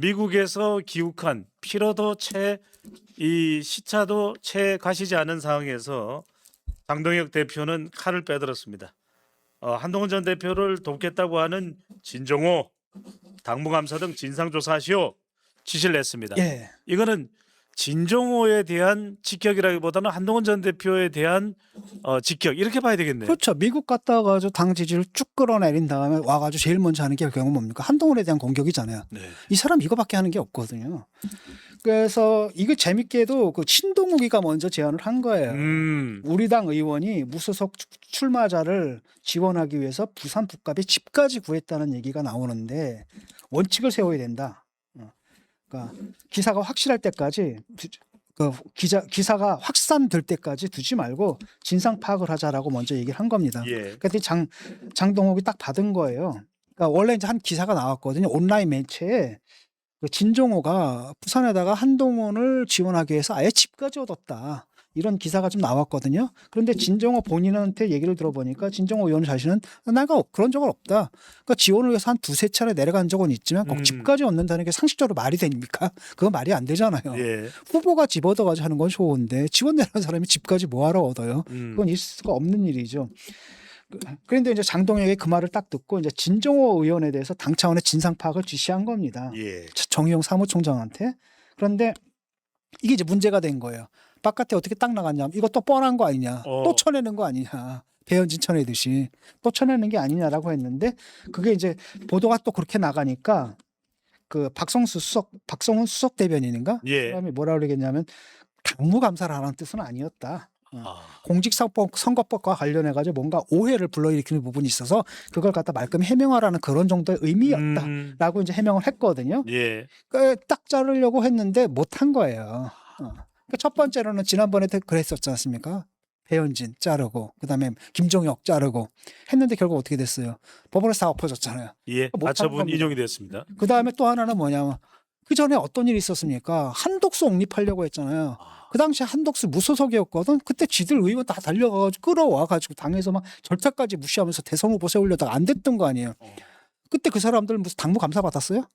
미국에서 귀국한 피로도 이 시차도 채 가시지 않은 상황에서 장동혁 대표는 칼을 빼들었습니다. 한동훈 전 대표를 돕겠다고 하는 진종호 당무감사 등 진상조사하시오 지시를 냈습니다. 예. 이거는 진종호에 대한 직격이라기보다는 한동훈 전 대표에 대한 직격 이렇게 봐야 되겠네요. 그렇죠. 미국 갔다 와가지고 당 지지를 쭉 끌어내린 다음에 와가지고 제일 먼저 하는 게 결국은 뭡니까? 한동훈에 대한 공격이잖아요. 네. 이 사람 이거밖에 하는 게 없거든요. 그래서 이거 재밌게도 그 신동욱이가 먼저 제안을 한 거예요. 우리 당 의원이 무소속 출마자를 지원하기 위해서 부산 북갑에 집까지 구했다는 얘기가 나오는데 원칙을 세워야 된다. 그러니까 기사가 확실할 때까지 기사가 확산될 때까지 두지 말고 진상 파악을 하자라고 먼저 얘기를 한 겁니다. 예. 그랬더니 장동욱이 딱 받은 거예요. 그러니까 원래 이제 한 기사가 나왔거든요. 온라인 매체에 그 진종호가 부산에다가 한동훈을 지원하기 위해서 아예 집까지 얻었다. 이런 기사가 좀 나왔거든요. 그런데 진종호 본인한테 얘기를 들어보니까 진종호 의원 자신은 내가 그런 적은 없다. 그러니까 지원을 위해서 한 두세 차례 내려간 적은 있지만 꼭 집까지 얻는다는 게 상식적으로 말이 됩니까? 그건 말이 안 되잖아요. 예. 후보가 집 얻어가지고 하는 건 좋은데 지원 내려간 사람이 집까지 뭐하러 얻어요? 그건 있을 수가 없는 일이죠. 그런데 이제 장동혁이 그 말을 딱 듣고 이제 진종호 의원에 대해서 당 차원의 진상 파악을 지시한 겁니다. 예. 정의용 사무총장한테. 그런데 이게 이제 문제가 된 거예요. 바깥에 어떻게 딱 나갔냐? 이거 또 뻔한 거 아니냐? 또 쳐내는 거 아니냐? 배현진 쳐내듯이 또 쳐내는 게 아니냐라고 했는데 그게 이제 보도가 또 그렇게 나가니까 그 박성훈 수석 대변인인가? 예. 사람이 뭐라 그러겠냐면 당무감사를 하라는 뜻은 아니었다. 아. 공직선거법 선거법과 관련해 가지고 뭔가 오해를 불러일으키는 부분이 있어서 그걸 갖다 말끔히 해명하라는 그런 정도의 의미였다라고 이제 해명을 했거든요. 예. 딱 자르려고 했는데 못한 거예요. 그러니까 첫 번째로는 지난번에 그랬었지 않습니까? 배현진 자르고 그다음에 김종혁 자르고 했는데 결국 어떻게 됐어요? 법원에서 다 엎어졌잖아요. 예. 못하는 가처분 겁니다. 인용이 됐습니다. 그다음에 또 하나는 뭐냐면 그 전에 어떤 일이 있었습니까? 한독수 옹립하려고 했잖아요. 그 당시에 한독수 무소속이었거든. 그때 지들 의원 다 달려가지고 끌어와가지고 당에서 막 절차까지 무시하면서 대선 후보 세우려다가 안 됐던 거 아니에요. 그때 그 사람들 무슨 당무 감사 받았어요?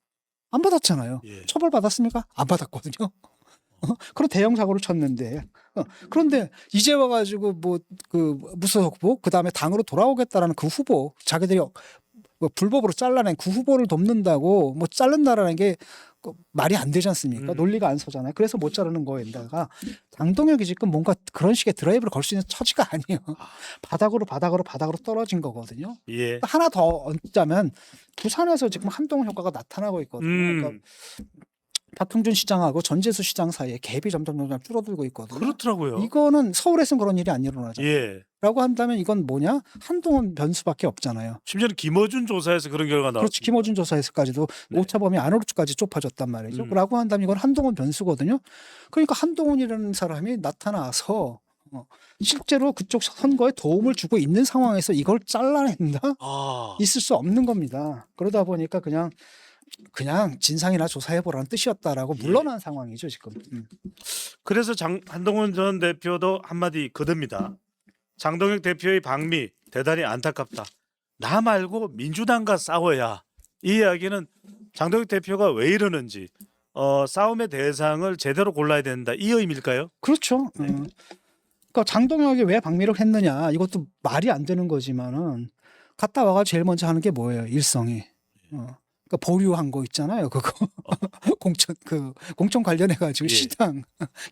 안 받았잖아요. 예. 처벌 받았습니까? 안 받았거든요. 그런 대형 사고를 쳤는데 그런데 이제 와가지고 뭐 그 무소속 후보 그다음에 당으로 돌아오겠다라는 그 후보 자기들이 뭐 불법으로 잘라낸 그 후보를 돕는다고 뭐 자른다라는 게 말이 안 되지 않습니까? 논리가 안 서잖아요. 그래서 못 자르는 거에다가 장동혁이 지금 뭔가 그런 식의 드라이브를 걸 수 있는 처지가 아니에요. 바닥으로 떨어진 거거든요. 예. 하나 더 얹자면 부산에서 지금 한동훈 효과가 나타나고 있거든요. 그러니까 박형준 시장하고 전재수 시장 사이에 갭이 점점 줄어들고 있거든요. 그렇더라고요. 이거는 서울에서는 그런 일이 안 일어나잖아요. 예. 라고 한다면 이건 뭐냐? 한동훈 변수밖에 없잖아요. 심지어는 김어준 조사에서 그런 결과가 나왔습니다. 그렇지. 김어준 조사에서까지도 네. 오차범위 안으로까지 좁아졌단 말이죠. 라고 한다면 이건 한동훈 변수거든요. 그러니까 한동훈이라는 사람이 나타나서 실제로 그쪽 선거에 도움을 주고 있는 상황에서 이걸 잘라낸다? 있을 수 없는 겁니다. 그러다 보니까 그냥 진상이나 조사해보라는 뜻이었다라고 물러난 상황이죠 지금. 그래서 한동훈 전 대표도 한마디 거듭니다. 장동혁 대표의 방미 대단히 안타깝다. 나 말고 민주당과 싸워야. 이 이야기는 장동혁 대표가 왜 이러는지 싸움의 대상을 제대로 골라야 된다. 이 의미일까요? 그렇죠. 그러니까 장동혁이 왜 방미를 했느냐 이것도 말이 안 되는 거지만은 갔다 와가 제일 먼저 하는 게 뭐예요? 일성이. 그러니까 보류한 거 있잖아요. 그거 공천 관련해 가지고 예. 시당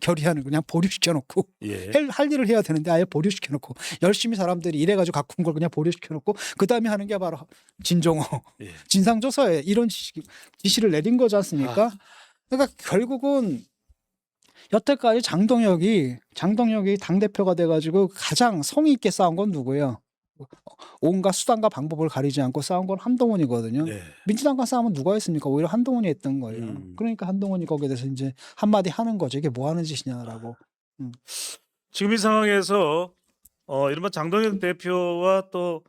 결의안을 그냥 보류시켜 놓고 예. 할 일을 해야 되는데 아예 보류시켜 놓고 열심히 사람들이 일해 가지고 갖고 온 걸 그냥 보류시켜 놓고 그다음에 하는 게 바로 진종호 예. 진상조사에 이런 지시를 내린 거지 않습니까? 그러니까 결국은 여태까지 장동혁이 당대표가 돼 가지고 가장 성의 있게 싸운 건 누구예요? 온갖 수단과 방법을 가리지 않고 싸운 건 한동훈이거든요. 네. 민주당과 싸우면 누가 했습니까? 오히려 한동훈이 했던 거예요. 그러니까 한동훈이 거기에 대해서 이제 한마디 하는 거죠. 이게 뭐 하는 짓이냐라고. 지금 이 상황에서 이른바 장동혁 대표와 또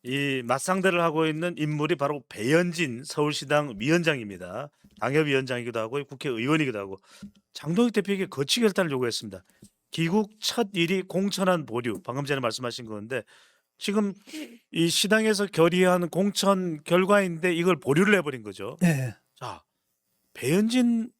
이 맞상대를 하고 있는 인물이 바로 배현진 서울시당 위원장입니다. 당협위원장이기도 하고 국회의원이기도 하고 장동혁 대표에게 거치 결단을 요구했습니다. 귀국 첫 일이 공천안 보류. 방금 전에 말씀하신 건데 지금 이 시당에서 결의한 공천 결과인데 이걸 보류를 해버린 거죠. 네. 자, 배현진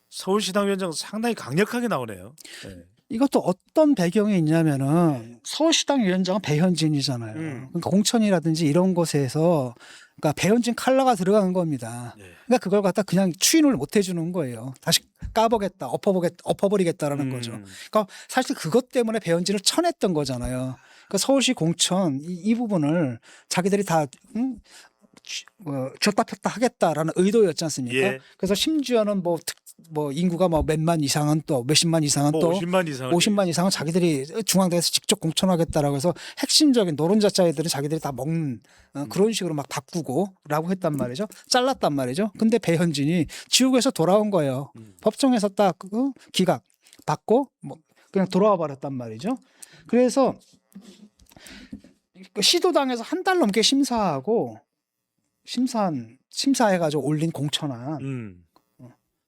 서울시당 위원장 상당히 강력하게 나오네요. 네. 이것도 어떤 배경이 있냐면은 서울시당 위원장은 배현진이잖아요. 그러니까 공천이라든지 이런 곳에서 그러니까 배현진 칼라가 들어간 겁니다. 네. 그러니까 그걸 갖다 그냥 추인을 못 해주는 거예요. 다시 까보겠다, 엎어버리겠다라는 거죠. 그러니까 사실 그것 때문에 배현진을 쳐냈던 거잖아요. 그러니까 서울시 공천 이 부분을 자기들이 다 줬다 폈다 하겠다라는 의도였지 않습니까? 예. 그래서 심지어는 뭐 인구가 뭐 몇만 이상은 또 몇십만 이상은 또 50만 이상. 50만 이상은 자기들이 중앙당에서 직접 공천하겠다라고 해서 핵심적인 노른자짜이들은 자기들이 다 먹는 그런 식으로 막 바꾸고라고 했단 말이죠. 잘랐단 말이죠. 근데 배현진이 지옥에서 돌아온 거예요. 법정에서 딱 기각 받고 뭐 그냥 돌아와 버렸단 말이죠. 그래서 시도당에서 한 달 넘게 심사해가지고 올린 공천안.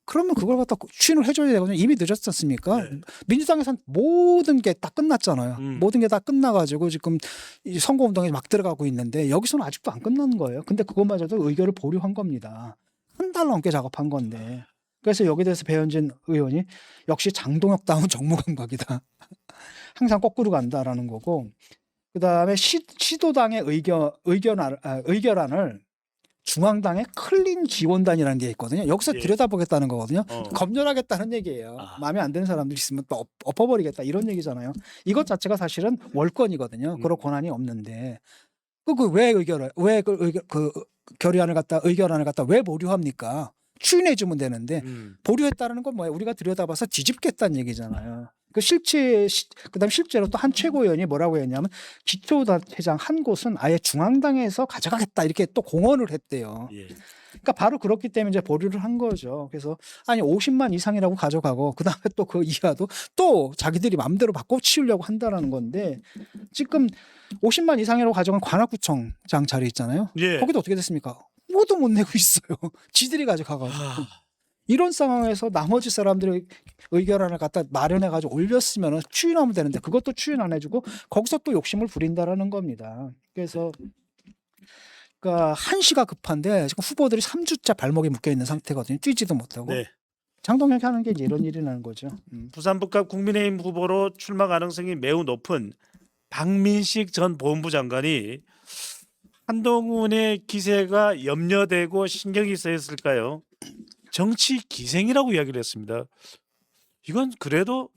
그러면 그걸 갖다 추인을 해줘야 되거든요. 이미 늦었지 않습니까? 네. 민주당에서는 모든 게 다 끝났잖아요. 모든 게 다 끝나가지고 지금 이 선거운동에 막 들어가고 있는데 여기서는 아직도 안 끝난 거예요. 근데 그것마저도 의결을 보류한 겁니다. 한 달 넘게 작업한 건데. 그래서 여기에 대해서 배현진 의원이 역시 장동혁다운 정무감각이다. 항상 거꾸로 간다라는 거고. 그다음에 시도당의 의결안을 중앙당의 클린 지원단이라는 게 있거든요. 여기서 예. 들여다보겠다는 거거든요. 검열하겠다는 얘기예요. 마음에 안 드는 사람들이 있으면 또 엎어버리겠다 이런 얘기잖아요. 이것 자체가 사실은 월권이거든요. 그런 권한이 없는데 결의안을 갖다 의결안을 갖다 왜 보류합니까? 추인해주면 되는데 보류했다는 건 뭐예요? 우리가 들여다봐서 뒤집겠다는 얘기잖아요. 그다음 실제로 또 한 최고위원이 뭐라고 했냐면 기초단체장 한 곳은 아예 중앙당에서 가져가겠다 이렇게 또 공언을 했대요. 예. 그러니까 바로 그렇기 때문에 이제 보류를 한 거죠. 그래서 아니 50만 이상이라고 가져가고 그다음에 또 그 이하도 또 자기들이 마음대로 바꿔 치우려고 한다라는 건데 지금 50만 이상이라고 가져간 관악구청장 자리 있잖아요. 예. 거기도 어떻게 됐습니까? 뭐도 못 내고 있어요. 지들이 가져가가지고. 이런 상황에서 나머지 사람들이 의결안을 갖다 마련해가지고 올렸으면 추인하면 되는데 그것도 추인 안 해주고 거기서 또 욕심을 부린다라는 겁니다. 그래서 그러니까 한시가 급한데 지금 후보들이 3주째 발목에 묶여 있는 상태거든요. 뛰지도 못하고. 네. 장동혁이 하는 게 이제 이런 일이라는 거죠. 부산북갑 국민의힘 후보로 출마 가능성이 매우 높은 박민식 전 보훈부 장관이 한동훈의 기세가 염려되고 신경이 쓰였을까요? 정치 기생이라고 이야기를 했습니다. 이건 그래도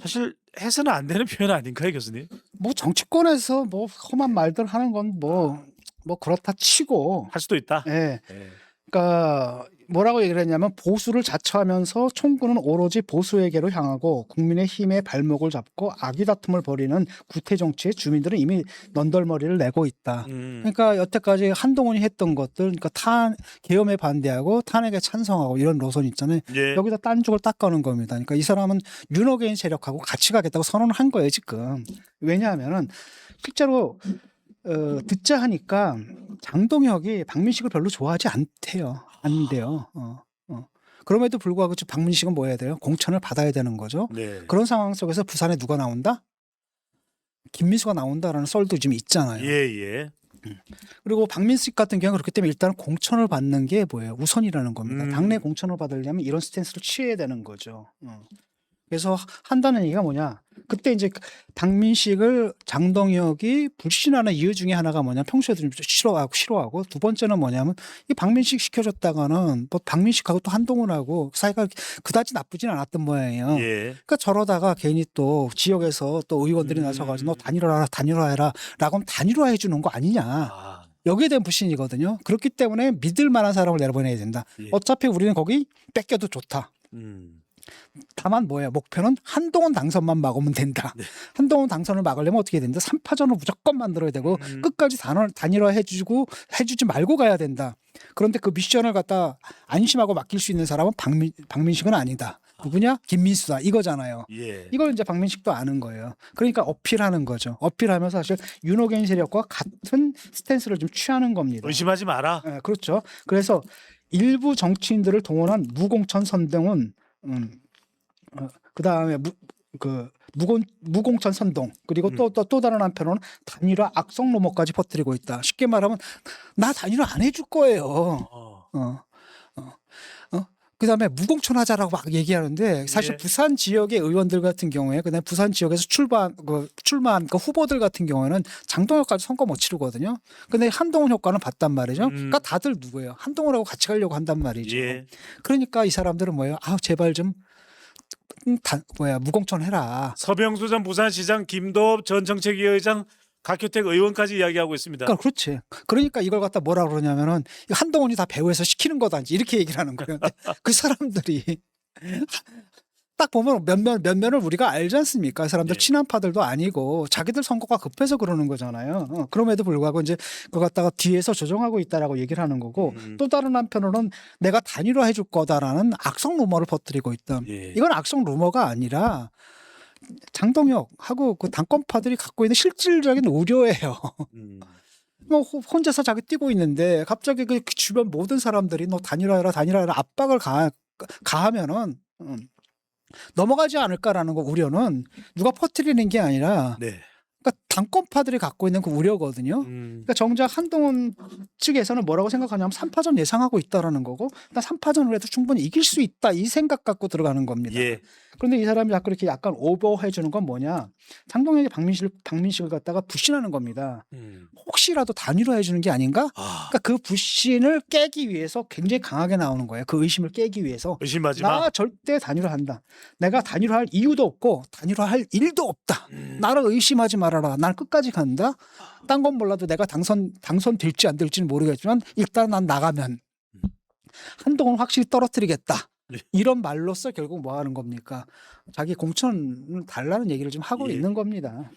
사실 해서는 안 되는 표현 아닌가요, 교수님? 뭐 정치권에서 뭐 험한 말들 하는 건 뭐 그렇다 치고 할 수도 있다. 예. 네. 그러니까 뭐라고 얘기를 했냐면 보수를 자처하면서 총구는 오로지 보수에게로 향하고 국민의힘의 발목을 잡고 악의 다툼을 벌이는 구태 정치에 주민들은 이미 넌덜머리를 내고 있다. 그러니까 여태까지 한동훈이 했던 것들, 그러니까 계엄에 반대하고 탄핵에 찬성하고 이런 노선 있잖아요. 예. 여기다 딴죽을 닦아놓은 겁니다. 그러니까 이 사람은 윤호개인 세력하고 같이 가겠다고 선언을 한 거예요 지금. 왜냐하면은 실제로 듣자 하니까 장동혁이 박민식을 별로 좋아하지 않대요. 안 돼요. 그럼에도 불구하고 지금 박민식은 뭐 해야 돼요? 공천을 받아야 되는 거죠. 네. 그런 상황 속에서 부산에 누가 나온다? 김민수가 나온다라는 썰도 지금 있잖아요. 예. 그리고 박민식 같은 경우는 그렇기 때문에 일단 공천을 받는 게 뭐예요? 우선이라는 겁니다. 당내 공천을 받으려면 이런 스탠스를 취해야 되는 거죠. 그래서 한다는 얘기가 뭐냐? 그때 이제 박민식을 장동혁이 불신하는 이유 중에 하나가 뭐냐? 평소에도 좀 싫어하고 두 번째는 뭐냐면 이 박민식 시켜줬다가는 뭐 박민식하고 또 한동훈하고 사이가 그다지 나쁘진 않았던 모양이에요. 예. 그러니까 저러다가 괜히 또 지역에서 또 의원들이 나서가지고 너 단일화해라 라고 하면 단일화해 주는 거 아니냐? 여기에 대한 불신이거든요. 그렇기 때문에 믿을 만한 사람을 내보내야 된다. 예. 어차피 우리는 거기 뺏겨도 좋다. 다만 뭐예요? 목표는 한동훈 당선만 막으면 된다. 네. 한동훈 당선을 막으려면 어떻게 해야 된다? 3파전을 무조건 만들어야 되고 끝까지 단일화해주지 말고 가야 된다. 그런데 그 미션을 갖다 안심하고 맡길 수 있는 사람은 박민식은 아니다. 누구냐? 김민수다. 이거잖아요. 예. 이걸 이제 박민식도 아는 거예요. 그러니까 어필하는 거죠. 어필하면서 사실 윤호개인 세력과 같은 스탠스를 좀 취하는 겁니다. 의심하지 마라. 네, 그렇죠. 그래서 일부 정치인들을 동원한 무공천 선동은 그다음에 무공천 선동 그리고 또 다른 한편으로는 단일화 악성 루머까지 퍼뜨리고 있다. 쉽게 말하면 나 단일화 안 해줄 거예요. 그다음에 무공천하자라고 막 얘기하는데 사실 예. 부산 지역의 의원들 같은 경우에 그다음에 부산 지역에서 출마한 그 후보들 같은 경우에는 장동혁까지 선거 못 치르거든요. 근데 한동훈 효과는 봤단 말이죠. 그러니까 다들 누구예요? 한동훈하고 같이 가려고 한단 말이죠. 예. 그러니까 이 사람들은 뭐예요? 아 제발 좀 무공천해라. 서병수 전 부산시장, 김도업 전 정책위 의장, 각효택 의원까지 이야기하고 있습니다. 그러니까 그렇지. 그러니까 이걸 갖다 뭐라 그러냐면은 이거 한동훈이 다 배후에서 시키는 거다 이렇게 얘기를 하는 거예요. 근데 그 사람들이 딱 보면 몇면을 우리가 알지 않습니까? 그 사람들 예. 친한파들도 아니고 자기들 선거가 급해서 그러는 거잖아요. 그럼에도 불구하고 이제 그걸 갖다가 뒤에서 조정하고 있다라고 얘기를 하는 거고 또 다른 한편으로는 내가 단일화 해줄 거다라는 악성 루머를 퍼뜨리고 있다. 예. 이건 악성 루머가 아니라 장동혁하고 그 당권파들이 갖고 있는 실질적인 우려예요. 음. 뭐 혼자서 자기 뛰고 있는데 갑자기 그 주변 모든 사람들이 너 단일화해라 압박을 가하면은 넘어가지 않을까라는 거 우려는 누가 퍼뜨리는 게 아니라 네. 그러니까 당권파들이 갖고 있는 그 우려거든요. 그러니까 정작 한동훈 측에서는 뭐라고 생각하냐면 3파전 예상하고 있다라는 거고 나 3파전을 해도 충분히 이길 수 있다 이 생각 갖고 들어가는 겁니다. 예. 그런데 이 사람이 자꾸 이렇게 약간 오버해 주는 건 뭐냐? 장동혁이 박민식을 갖다가 부신하는 겁니다. 혹시라도 단일화해 주는 게 아닌가? 아, 그러니까 그 부신을 깨기 위해서 굉장히 강하게 나오는 거예요. 그 의심을 깨기 위해서. 의심하지 마. 나 절대 단일화한다. 내가 단일화할 이유도 없고 단일화할 일도 없다. 나를 의심하지 말아라. 난 끝까지 간다. 딴 건 몰라도 내가 당선될지 안 될지는 모르겠지만 일단 난 나가면 한동훈 확실히 떨어뜨리겠다. 네. 이런 말로써 결국 뭐 하는 겁니까? 자기 공천 달라는 얘기를 좀 하고 예. 있는 겁니다.